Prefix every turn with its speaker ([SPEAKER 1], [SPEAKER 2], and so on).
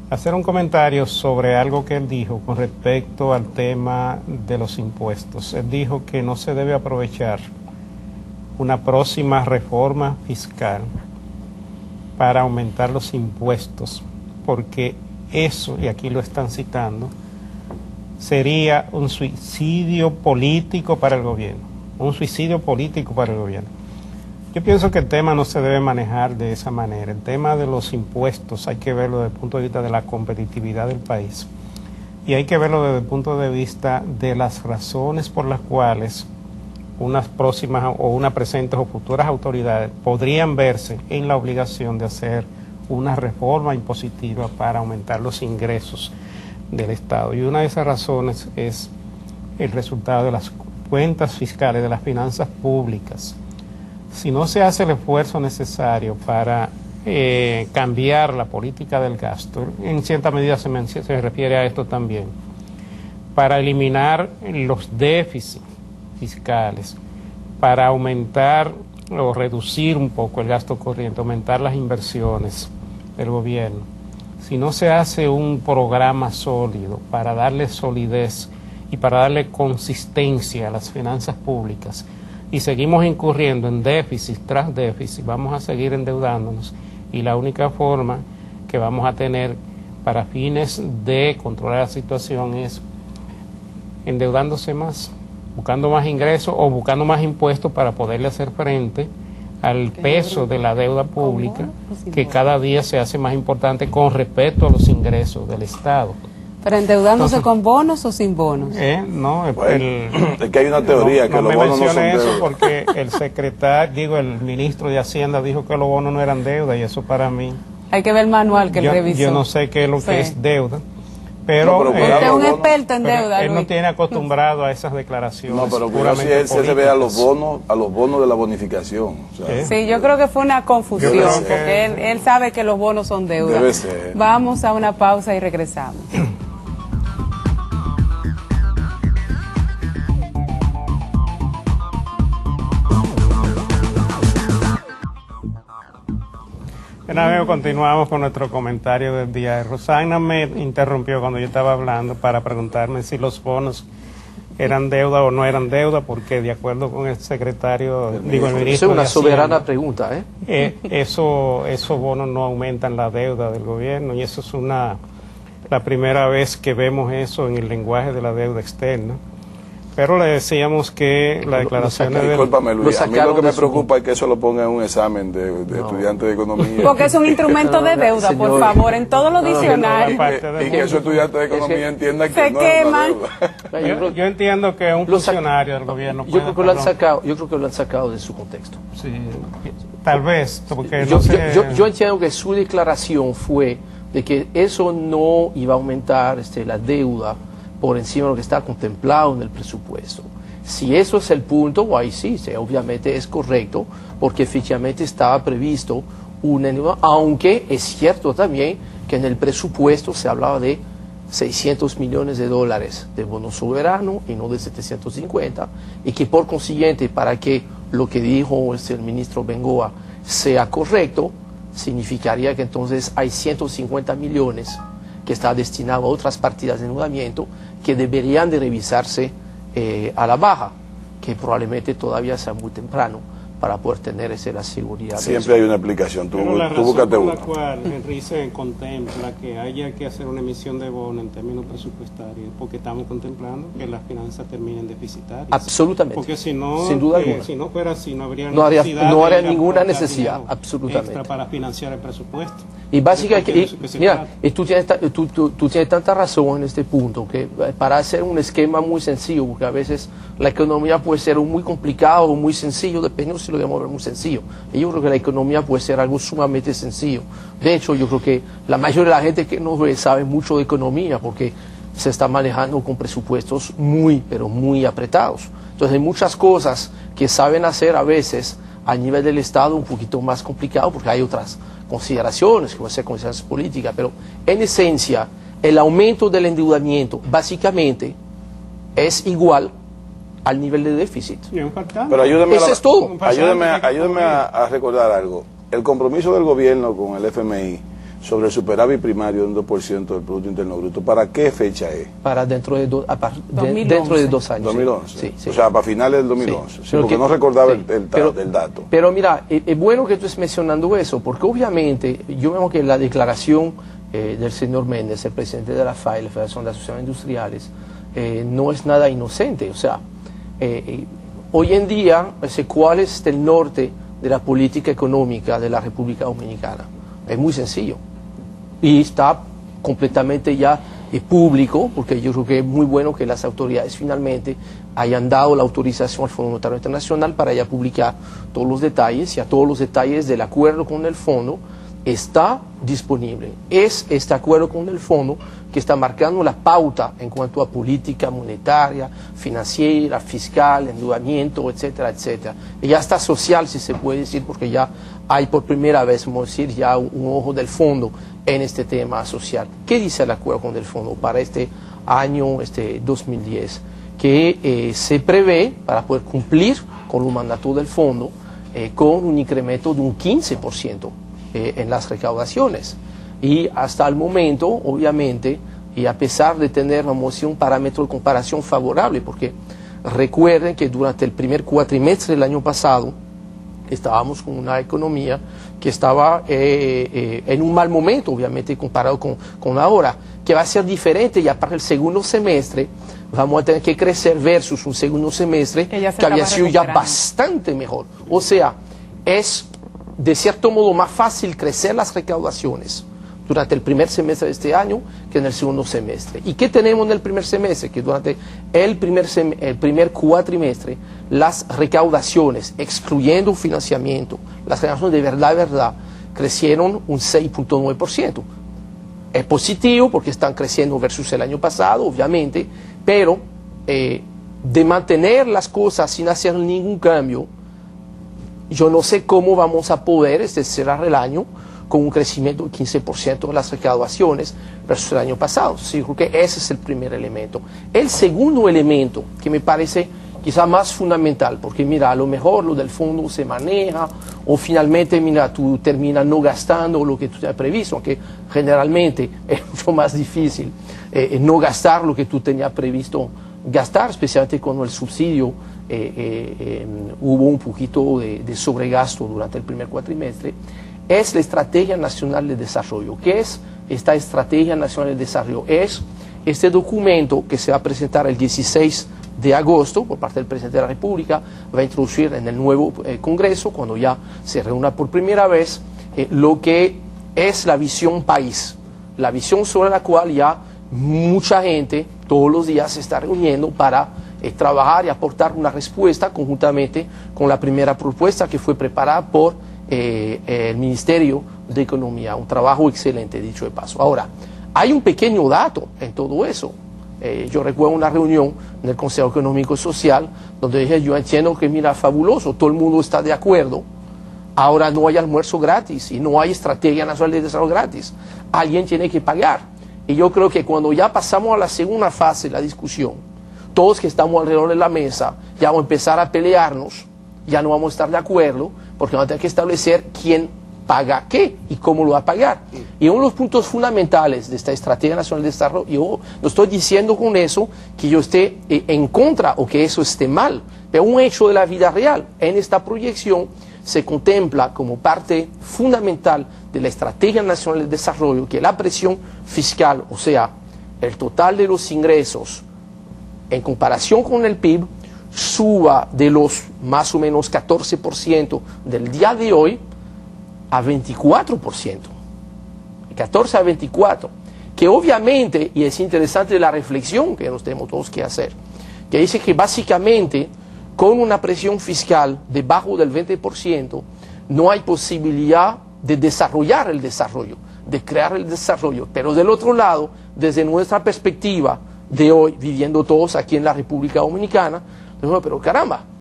[SPEAKER 1] hacer un comentario sobre algo que él dijo con respecto al tema de los impuestos. Él dijo que no se debe aprovechar una próxima reforma fiscal para aumentar los impuestos, porque eso, y aquí lo están citando, sería un suicidio político para el gobierno, un suicidio político para el gobierno. Yo pienso que el tema no se debe manejar de esa manera. El tema de los impuestos hay que verlo desde el punto de vista de la competitividad del país y hay que verlo desde el punto de vista de las razones por las cuales unas próximas o unas presentes o futuras autoridades podrían verse en la obligación de hacer una reforma impositiva para aumentar los ingresos del Estado. Y una de esas razones es el resultado de las cuentas fiscales, de las finanzas públicas. Si no se hace el esfuerzo necesario para cambiar la política del gasto, en cierta medida se refiere a esto también, para eliminar los déficits fiscales, para aumentar o reducir un poco el gasto corriente, aumentar las inversiones del gobierno. Si no se hace un programa sólido para darle solidez y para darle consistencia a las finanzas públicas, y seguimos incurriendo en déficit tras déficit, vamos a seguir endeudándonos y la única forma que vamos a tener para fines de controlar la situación es endeudándose más, buscando más ingresos o buscando más impuestos para poderle hacer frente al peso de la deuda pública que cada día se hace más importante con respecto a los ingresos del Estado.
[SPEAKER 2] ¿Pero endeudándose con bonos o sin bonos?
[SPEAKER 1] No,
[SPEAKER 3] es que hay una teoría que los bonos no son deuda.
[SPEAKER 1] Eso porque el ministro de Hacienda dijo que los bonos no eran deuda y eso para mí...
[SPEAKER 2] Hay que ver el manual que él revisó.
[SPEAKER 1] Yo no sé qué es lo que es deuda, pero...
[SPEAKER 2] Usted es un experto en deuda,
[SPEAKER 1] él no tiene acostumbrado a esas declaraciones.
[SPEAKER 3] No, pero cuidado si él se ve a los bonos de la bonificación. O sea,
[SPEAKER 2] sí, yo creo que fue una confusión, porque él sabe que los bonos son deuda.
[SPEAKER 3] Debe ser.
[SPEAKER 2] Vamos a una pausa y regresamos.
[SPEAKER 1] Bien, amigos, continuamos con nuestro comentario del día. Rosana me interrumpió cuando yo estaba hablando para preguntarme si los bonos eran deuda o no eran deuda, porque de acuerdo con el secretario, el ministro...
[SPEAKER 4] Eso es una soberana pregunta,
[SPEAKER 1] esos bonos no aumentan la deuda del gobierno y eso es la primera vez que vemos eso en el lenguaje de la deuda externa. Pero le decíamos que la declaración de...
[SPEAKER 3] Discúlpame, Luis, a mí lo que me preocupa es que eso lo ponga en un examen de estudiantes de economía.
[SPEAKER 2] Porque es un instrumento de deuda,
[SPEAKER 4] señor,
[SPEAKER 2] por favor, en todos los diccionarios.
[SPEAKER 3] Y que esos estudiantes de economía entiendan que
[SPEAKER 2] se
[SPEAKER 3] no
[SPEAKER 2] queman.
[SPEAKER 3] es una deuda.
[SPEAKER 1] Yo entiendo que un funcionario del gobierno...
[SPEAKER 4] Yo creo que lo han sacado de su contexto.
[SPEAKER 1] Sí, tal vez, porque
[SPEAKER 4] yo entiendo que su declaración fue de que eso no iba a aumentar la deuda por encima de lo que está contemplado en el presupuesto. Si eso es el punto, ahí sí, obviamente es correcto, porque efectivamente estaba previsto aunque es cierto también que en el presupuesto se hablaba de $600 millones de bono soberano y no de 750, y que por consiguiente, para que lo que dijo el ministro Bengoa sea correcto, significaría que entonces hay 150 millones que está destinado a otras partidas de endeudamiento que deberían de revisarse a la baja, que probablemente todavía sea muy temprano para poder tener la seguridad.
[SPEAKER 3] Siempre hay una explicación.
[SPEAKER 1] Pero la razón por la cual Henry se contempla que haya que hacer una emisión de bono en términos presupuestarios, porque estamos contemplando que las finanzas terminen deficitarias.
[SPEAKER 4] Absolutamente.
[SPEAKER 1] Porque si no,
[SPEAKER 4] sin duda alguna.
[SPEAKER 1] Si no fuera así, no habría
[SPEAKER 4] ninguna necesidad, absolutamente,
[SPEAKER 1] extra para financiar el presupuesto.
[SPEAKER 4] Y básicamente, tú tienes tanta razón en este punto, que para hacer un esquema muy sencillo, porque a veces la economía puede ser muy complicado o muy sencillo, dependiendo si lo queremos ver muy sencillo. Y yo creo que la economía puede ser algo sumamente sencillo. De hecho, yo creo que la mayoría de la gente que nos ve sabe mucho de economía, porque se está manejando con presupuestos pero muy apretados. Entonces hay muchas cosas que saben hacer a veces a nivel del Estado un poquito más complicado, porque hay otras consideraciones, que pueden ser consideraciones políticas, pero en esencia el aumento del endeudamiento básicamente es igual al nivel de déficit.
[SPEAKER 3] Pero ayúdeme
[SPEAKER 4] todo.
[SPEAKER 3] Ayúdeme a recordar algo. El compromiso del gobierno con el FMI sobre el superávit primario de un 2% del Producto Interno Bruto, ¿para qué fecha es?
[SPEAKER 4] Para dentro de 2 años.
[SPEAKER 3] 2011.
[SPEAKER 4] Sí, sí.
[SPEAKER 3] O sea, para finales del 2011.
[SPEAKER 4] Sí.
[SPEAKER 3] Sí, porque no recordaba el dato.
[SPEAKER 4] Pero mira, es bueno que tú estés mencionando eso, porque obviamente yo veo que la declaración del señor Méndez, el presidente de la FAI, la Federación de Asociaciones Industriales, no es nada inocente. O sea, hoy en día, ¿cuál es el norte de la política económica de la República Dominicana? Es muy sencillo y está completamente ya público, porque yo creo que es muy bueno que las autoridades finalmente hayan dado la autorización al Fondo Monetario Internacional para ya publicar todos los detalles, y a todos los detalles del acuerdo con el fondo está disponible. Es este acuerdo con el fondo que está marcando la pauta en cuanto a política monetaria, financiera, fiscal, endeudamiento, etcétera, etcétera. Y ya está social, si se puede decir, porque ya hay por primera vez, vamos a decir, ya un ojo del fondo en este tema social. ¿Qué dice el acuerdo con el fondo para este año 2010? Que se prevé, para poder cumplir con el mandato del fondo, con un incremento de un 15% en las recaudaciones. Y hasta el momento, obviamente, y a pesar de tener, vamos a decir, un parámetro de comparación favorable, porque recuerden que durante el primer cuatrimestre del año pasado estábamos con una economía que estaba en un mal momento, obviamente, comparado con ahora, que va a ser diferente. Ya para el segundo semestre vamos a tener que crecer versus un segundo semestre que había sido ya bastante mejor. O sea, es de cierto modo más fácil crecer las recaudaciones durante el primer semestre de este año que en el segundo semestre. ¿Y qué tenemos en el primer semestre? Que durante el primer cuatrimestre las recaudaciones, excluyendo financiamiento, las recaudaciones de verdad, crecieron un 6.9%. Es positivo porque están creciendo versus el año pasado, obviamente, pero de mantener las cosas sin hacer ningún cambio, yo no sé cómo vamos a poder cerrar el año con un crecimiento del 15% de las recaudaciones versus el año pasado. Sí, creo que ese es el primer elemento. El segundo elemento, que me parece quizá más fundamental, porque mira, a lo mejor lo del fondo se maneja, o finalmente, mira, tú terminas no gastando lo que tú tenías previsto, aunque generalmente es mucho más difícil no gastar lo que tú tenías previsto gastar, especialmente cuando el subsidio hubo un poquito de sobregasto durante el primer cuatrimestre. Es la Estrategia Nacional de Desarrollo. ¿Qué es esta Estrategia Nacional de Desarrollo? Es este documento que se va a presentar el 16 de agosto por parte del Presidente de la República, va a introducir en el nuevo Congreso, cuando ya se reúna por primera vez, lo que es la visión país, la visión sobre la cual ya mucha gente todos los días se está reuniendo para trabajar y aportar una respuesta conjuntamente con la primera propuesta que fue preparada por el Ministerio de Economía. Un trabajo excelente, dicho de paso. Ahora, hay un pequeño dato en todo eso. Yo recuerdo una reunión en el Consejo Económico y Social donde dije, yo entiendo que mira, fabuloso, todo el mundo está de acuerdo, ahora no hay almuerzo gratis y no hay Estrategia Nacional de Desarrollo gratis, alguien tiene que pagar. Y yo creo que cuando ya pasamos a la segunda fase de la discusión, todos que estamos alrededor de la mesa ya vamos a empezar a pelearnos, ya no vamos a estar de acuerdo, porque vamos a tener que establecer quién paga qué y cómo lo va a pagar. Y uno de los puntos fundamentales de esta Estrategia Nacional de Desarrollo, yo no estoy diciendo con eso que yo esté en contra o que eso esté mal, pero un hecho de la vida real. En esta proyección se contempla como parte fundamental de la Estrategia Nacional de Desarrollo que la presión fiscal, o sea, el total de los ingresos en comparación con el PIB, suba de los más o menos 14% del día de hoy a 24%, 14 a 24%, que obviamente, y es interesante la reflexión que nos tenemos todos que hacer, que dice que básicamente con una presión fiscal debajo del 20% no hay posibilidad de desarrollar el desarrollo, de crear el desarrollo, pero del otro lado, desde nuestra perspectiva de hoy, viviendo todos aquí en la República Dominicana, pero caramba,